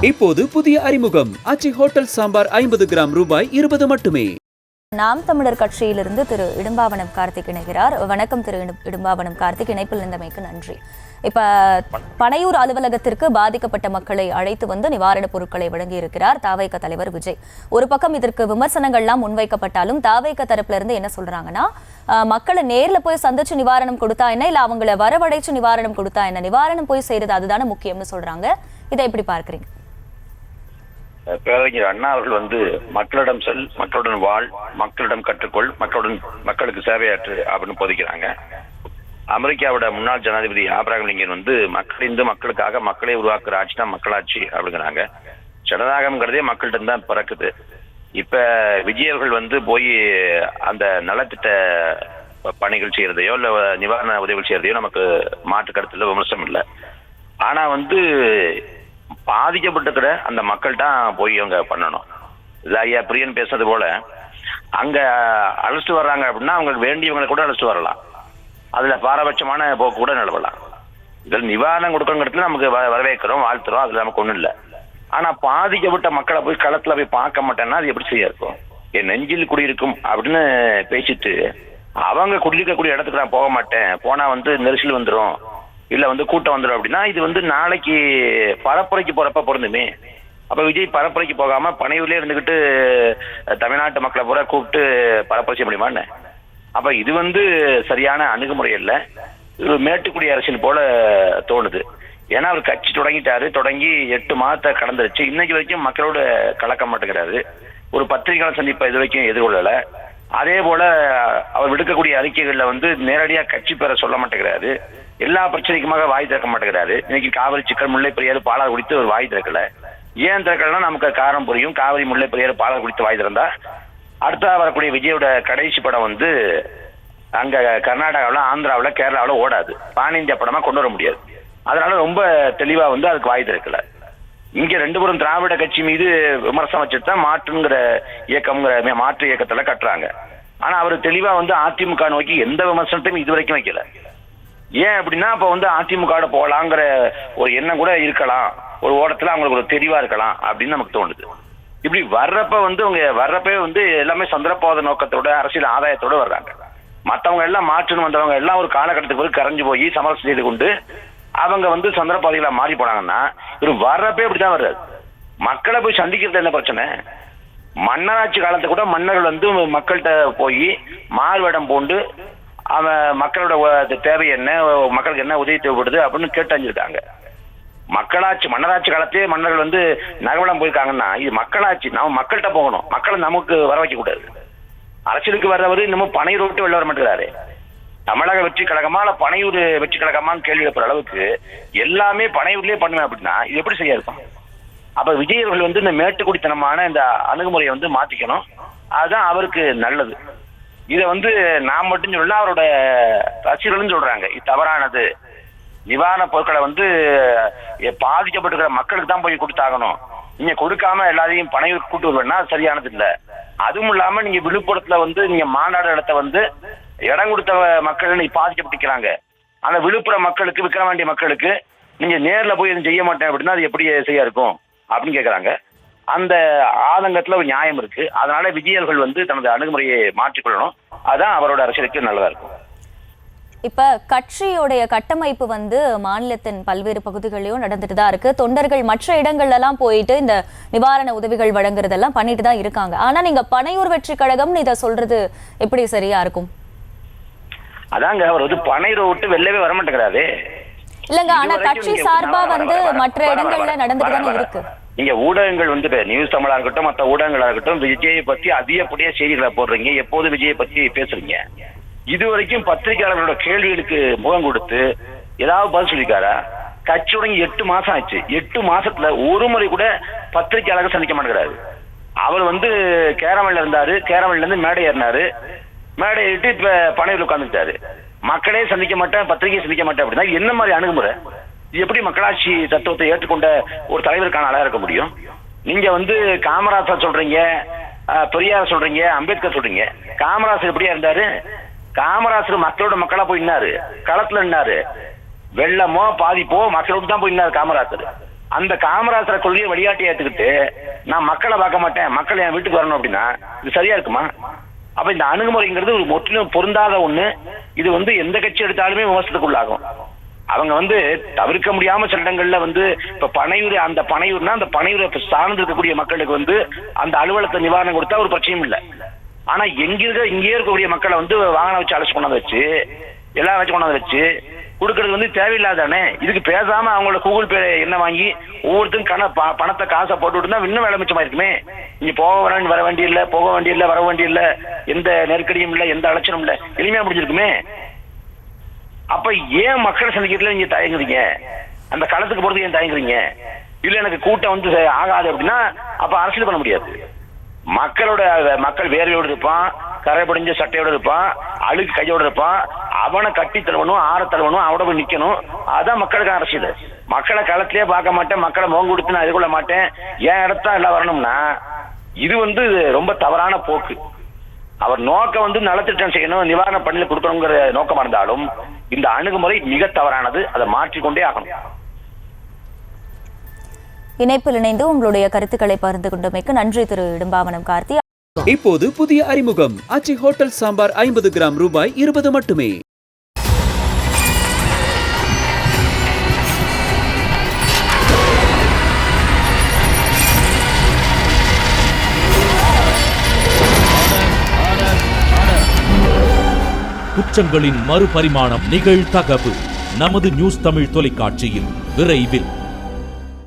இப்போது புதிய அறிமுகம் ஆச்சி ஹோட்டல் சாம்பார் 50 கிராம் ரூபாய் 20 மட்டுமே. நாம் தமிழர் கட்சியிலிருந்து திரு இடும்பாவனம் கார்த்திக் இணைகிறார். வணக்கம் திரு இடும்பாவனம் கார்த்திக், இணைப்பில் இருந்தமைக்கு நன்றி. இப்ப பனையூர் அலுவலகத்திற்கு பாதிக்கப்பட்ட மக்களை அழைத்து வந்து நிவாரணப் பொருட்களை வழங்கி இருக்கிறார் தாவேக தலைவர் விஜய். ஒரு பக்கம் இதற்கு விமர்சனங்கள்லாம் முன்வைக்கப்பட்டாலும் தாவேக தரப்புல இருந்து என்ன சொல்றாங்கன்னா, மக்களை நேர்ல போய் சந்திச்சு நிவாரணம் கொடுத்தா என்ன, இல்ல அவங்கள வரவழைச்சு நிவாரணம் கொடுத்தா என்ன, நிவாரணம் போய் செய்யறது அதுதானே முக்கியம்னு சொல்றாங்க. இதை எப்படி பார்க்கறீங்க? பேரறிஞர் அண்ணா அவர்கள் மக்களிடம் செல், மக்களுடன் வாழ், மக்களிடம் கற்றுக்கொள், மக்களுக்கு சேவையாற்று அப்படின்னு போதிக்கிறாங்க. அமெரிக்காவோட முன்னாள் ஜனாதிபதி ஆபிரகாம் லிங்கன் மக்களுக்காக மக்களை உருவாக்குற ஆட்சி தான் மக்களாட்சி அப்படிங்கிறாங்க. ஜனநாயகம்ங்கிறதே மக்களிடம் தான் பிறக்குது. இப்ப விஜய் அவர்கள் போய் அந்த நலத்திட்ட பணிகள் செய்யறதையோ இல்ல நிவாரண உதவிகள் செய்யறதையோ நமக்கு மாற்று கருத்துல விமர்சனம் இல்லை. ஆனா பாதிக்கப்பட்டிருக்கிற அந்த மக்கள் தான் போய் அவங்க பண்ணணும். ஐயா பிரியன் பேசுறது போல அங்க அழைச்சிட்டு வர்றாங்க அப்படின்னா அவங்களுக்கு வேண்டியவங்களை கூட அழைச்சிட்டு வரலாம். அதுல பாரபட்சமான போக்கு கூட நிலவலாம். இதில் நிவாரணம் கொடுக்கறதுல நமக்கு வரவேற்கிறோம், வாழ்த்துறோம், அதுல நமக்கு ஒண்ணும் இல்லை. ஆனா பாதிக்கப்பட்ட மக்களை போய் களத்துல போய் பார்க்க மாட்டேன்னா அது எப்படி செய்ய இருக்கும்? என் நெஞ்சில் குடியிருக்கும் அப்படின்னு பேசிட்டு அவங்க குடியிருக்கக்கூடிய இடத்துக்கு நான் போக மாட்டேன், போனா நெரிசல் வந்துடும், இல்ல கூட்டம் வந்துடும் அப்படின்னா இது நாளைக்கு பரப்புரைக்கு போறப்ப பொருந்துமே. அப்ப விஜய் பரப்புரைக்கு போகாம பனையூர்லயே இருந்துகிட்டு தமிழ்நாட்டு மக்களை பூரா கூப்பிட்டு பரப்புரை செய்ய முடியுமான்னு? அப்ப இது சரியான அணுகுமுறை இல்லை. மேட்டுக்குடி அரசியல் போல தோணுது. ஏன்னா அவர் கட்சி தொடங்கி 8 மாதத்தை கடந்துருச்சு. இன்னைக்கு வரைக்கும் மக்களோட கலக்க மாட்டேங்கிறாரு. ஒரு பத்திரிகையாளர் சந்திப்பை இது வரைக்கும் எதிர்கொள்ளல. அதே போல அவர் விடுக்கக்கூடிய அறிக்கைகள்ல நேரடியா கட்சி பேரை சொல்ல மாட்டேங்கிறாரு. எல்லா பிரச்சனைக்குமாக வாய் திறக்க மாட்டேங்கிறாரு. இன்னைக்கு காவிரி சிக்கல், முல்லை பெரியாறு, பாலாறு குறித்து ஒரு வாய் திறக்கல. ஏன் திறக்கலன்னா நமக்கு காரணம் புரியும். காவிரி, முல்லை பெரியாறு, பாலாறு குறித்து வாய் திறந்தா அடுத்தா வரக்கூடிய விஜயோட கடைசி படம் அங்க கர்நாடகாவில், ஆந்திராவில், கேரளாவில் ஓடாது. பான் இந்தியா படமா கொண்டு வர முடியாது. அதனால ரொம்ப தெளிவா அதுக்கு வாய் திறக்கல. இங்க 2 பேரும் திராவிட கட்சி மீது விமர்சனம் வச்சுதான் மாற்றுங்கிற இயக்கம்ங்கிற மாற்று இயக்கத்துல கட்டுறாங்க. ஆனா அவர் தெளிவா அதிமுக நோக்கி எந்த விமர்சனத்தையும் இது வரைக்கும் வைக்கல. ஏன் அப்படின்னா அப்ப அதிமுக போலாங்கிற ஒரு எண்ணம் கூட இருக்கலாம், ஒரு ஓடத்துல அவங்களுக்கு ஒரு தெளிவா இருக்கலாம் அப்படின்னு நமக்கு தோணுது. இப்படி வர்றப்ப அவங்க வர்றப்ப எல்லாமே சந்திரபாத நோக்கத்தோட, அரசியல் ஆதாயத்தோட வர்றாங்க. மற்றவங்க எல்லாம் மாற்றுன்னு வந்தவங்க எல்லாம் ஒரு காலகட்டத்துக்கு பிறகு கரைஞ்சு போய் சமரசம் செய்து கொண்டு அவங்க சந்திரபாதிகளா மாறி போனாங்கன்னா இவர் வர்றப்பே இப்படிதான் வர்றாரு. மக்களை போய் சந்திக்கிறது என்ன பிரச்சனை? மன்னராட்சி காலத்தை கூட மன்னர்கள் மக்கள்கிட்ட போய் மார்வேடம் பூண்டு அவன் மக்களோட தேவை என்ன, மக்களுக்கு என்ன உதவி தேவைப்படுது அப்படின்னு கேட்டறிஞ்சிருக்காங்க. மன்னராட்சி காலத்தே மன்னர்கள் நகவலம் போயிருக்காங்கன்னா இது மக்களாட்சி. நம்ம மக்கள்கிட்ட போகணும், மக்களை நமக்கு வர வைக்க கூடாது. அரசியலுக்கு வர்றவரு இன்னமும் பனையூர் விட்டு வெளில வர மாட்டேங்கிறாரு. தமிழக வெற்றி கழகமா இல்ல பனையூர் வெற்றி கழகமான்னு கேள்வி எழுப்புற அளவுக்கு எல்லாமே பனையூர்லயே பண்ணுவேன் அப்படின்னா இது எப்படி சரியா இருக்கும்? அப்ப விஜய் அவர்கள் இந்த மேட்டுக்குடித்தனமான இந்த அணுகுமுறையை மாத்திக்கணும். அதுதான் அவருக்கு நல்லது. இதை நான் மட்டும் சொல்ல, அவரோட ரசிகர்களும் சொல்றாங்க இது தவறானது. நிவாரண பொருட்களை பாதிக்கப்பட்டிருக்கிற மக்களுக்கு தான் போய் கொடுத்தாகணும். நீங்க கொடுக்காம எல்லாரையும் பனையூருக்கு கூட்டு வருவேன்னா சரியானது இல்லை. அதுவும் இல்லாம நீங்க விழுப்புரத்துல நீங்க மாநாடு இடத்த இடம் கொடுத்த மக்கள் நீ பாதிக்கப்பட்டிருக்கிறாங்க. அந்த விழுப்புரம் மக்களுக்கு, விக்கிரவாண்டி மக்களுக்கு நீங்க நேர்ல போய் எதுவும் செய்ய மாட்டேன் அப்படின்னா அது எப்படி சரியா இருக்கும் அப்படின்னு கேட்கறாங்க. அந்த ஆதங்கத்துல ஒரு நியாயம் இருக்கு. அதனால விஜயர்கள் தனது அணுகுமுறையை மாற்றிக்கொள்ளணும். அதான் அவரோட அரசியலுக்கு நல்லதா இருக்கும். இப்ப கட்சியோடைய கட்டமைப்பு மாநிலத்தின் பல்வேறு பகுதிகளிலும் நடந்துட்டு தான் இருக்கு. தொண்டர்கள் மற்ற இடங்கள்ல எல்லாம் போயிட்டு இந்த நிவாரண உதவிகள் வழங்குறதெல்லாம் பண்ணிட்டு தான் இருக்காங்க. ஆனா நீங்க பனையூர் வெற்றி கழகம்னு இதை சொல்றது எப்படி சரியா இருக்கும்? அதாங்க அவர் பனையூரை விட்டு வெளிலவே வர மாட்டேங்கிறாரு. இல்லங்க, ஆனா கட்சி சார்பா மற்ற இடங்கள்ல நடந்துட்டு தானே இருக்கு. நீங்க ஊடகங்கள் நியூஸ் தமிழா இருக்கட்டும், மற்ற ஊடகங்களா இருக்கட்டும், விஜயை பத்தி அதிகப்படியா செய்திகளை போடுறீங்க, எப்போது விஜயை பத்தி பேசுறீங்க. இதுவரைக்கும் பத்திரிகையாளர்களோட கேள்விகளுக்கு முகம் கொடுத்து ஏதாவது பதில் சொல்லிருக்காரா? கட்சி தொடங்கி 8 மாசம் ஆச்சு. 8 மாசத்துல ஒரு முறை கூட பத்திரிகையாளர்கள் சந்திக்க மாட்டேங்கிறாரு. அவர் கேரமல்ல இருந்தாரு, கேரமல்ல இருந்து மேடை ஏறினாரு, மேடை ஏறிட்டு இப்ப பனையூர்ல உட்கார்ந்துட்டாரு. மக்களே சந்திக்க மாட்டேன், பத்திரிகையை சந்திக்க மாட்டேன் அப்படின்னா என்ன மாதிரி அணுகுமுறை? இது எப்படி மக்களாட்சி தத்துவத்தை ஏற்றுக்கொண்ட ஒரு தலைவருக்கான ஆளா இருக்க முடியும்? நீங்க காமராஜர் சொல்றீங்க, பெரியார் சொல்றீங்க, அம்பேத்கர் சொல்றீங்க. காமராஜர் எப்படியா இருந்தாரு? காமராஜர் மக்களோட மக்களா போய் நின்னாரு, களத்துல நின்னாரு. வெள்ளமோ பாதிப்போ மக்களோட தான் போய் நின்னாரு காமராஜர். அந்த காமராசர் கொள்கையை வழிகாட்டி ஏத்துக்கிட்டு நான் மக்களை பார்க்க மாட்டேன், மக்கள் என் வீட்டுக்கு வரணும் அப்படின்னா இது சரியா இருக்குமா? அப்ப இந்த அணுகுமுறைங்கிறது ஒரு முற்றிலும் பொருந்தாத ஒண்ணு. இது எந்த கட்சி எடுத்தாலுமே விமர்சனத்துக்குள்ளாகும். அவங்க தவிர்க்க முடியாம சில இடங்கள்ல இப்ப பனையூர், அந்த பனையூர்னா அந்த பனையூரை சார்ந்து இருக்கக்கூடிய மக்களுக்கு அந்த அலுவலகத்தை நிவாரணம் கொடுத்தா ஒரு பிரச்சனையும் இல்லை. ஆனா இங்கே இருக்கக்கூடிய மக்களை வாகனம் வச்சு அழைச்சு கொண்டாந்து வச்சு எல்லாம் வச்சு கொண்டாந்து வச்சு கொடுக்கறது தேவையில்லாதானே. இதுக்கு பேசாம அவங்களோட கூகுள் பே என்ன வாங்கி ஒவ்வொருத்தரும் பணத்தை காசை போட்டு விட்டு இன்னும் வேலை மிச்சமா இருக்குமே. இங்க வர வேண்டிய இல்ல, போக வேண்டிய இல்ல, வர வேண்டிய இல்ல, எந்த நெருக்கடியும் இல்ல, எந்த அலட்சணம் இல்ல, எளிமையா முடிஞ்சிருக்குமே. அப்ப ஏன் மக்களை சந்திக்கிறதுல நீங்க தயங்குறீங்க? அந்த களத்துக்கு போறது ஏன் தயங்குறீங்க? இல்ல எனக்கு கூட்டம் ஆகாது அப்படின்னா அப்ப அரசியல் பண்ண முடியாது. மக்கள் வேர்வையோடு இருப்பான், கரை படிஞ்ச சட்டையோடு இருப்பான், அழுக்கு கையோடு இருப்பான். அவனை கட்டி தழுவணும், ஆற தழுவணும், அவட போய் நிக்கணும். அதான் மக்களுக்கு அரசியல். மக்களை களத்திலே பார்க்க மாட்டேன், மக்களை முகம் கொடுத்து நான் எதிர்கொள்ள மாட்டேன், என் இடத்தான் எல்லாம் வரணும்னா இது ரொம்ப தவறான போக்கு. அவர் நோக்கம் நலத்திட்டம் செய்யணும், நிவாரண பணியில் கொடுக்கணுங்கிற நோக்கமா இருந்தாலும் இந்த அணுகுமுறை மிக தவறானது. அதை மாற்றிக்கொண்டே ஆகணும். இணைப்பில் இணைந்து உங்களுடைய கருத்துக்களை பகிர்ந்து கொண்டமைக்கு நன்றி திரு இடும்பாவனம் கார்த்தி. இப்போது புதிய அறிமுகம் ஆச்சி ஹோட்டல் சாம்பார் 50 கிராம் ரூபாய் 20 மட்டுமே. குற்றங்களின் மறுபரிமாணம் நிகழ்தகவு நமது நியூஸ் தமிழ் தொலைக்காட்சியில் விரைவில்.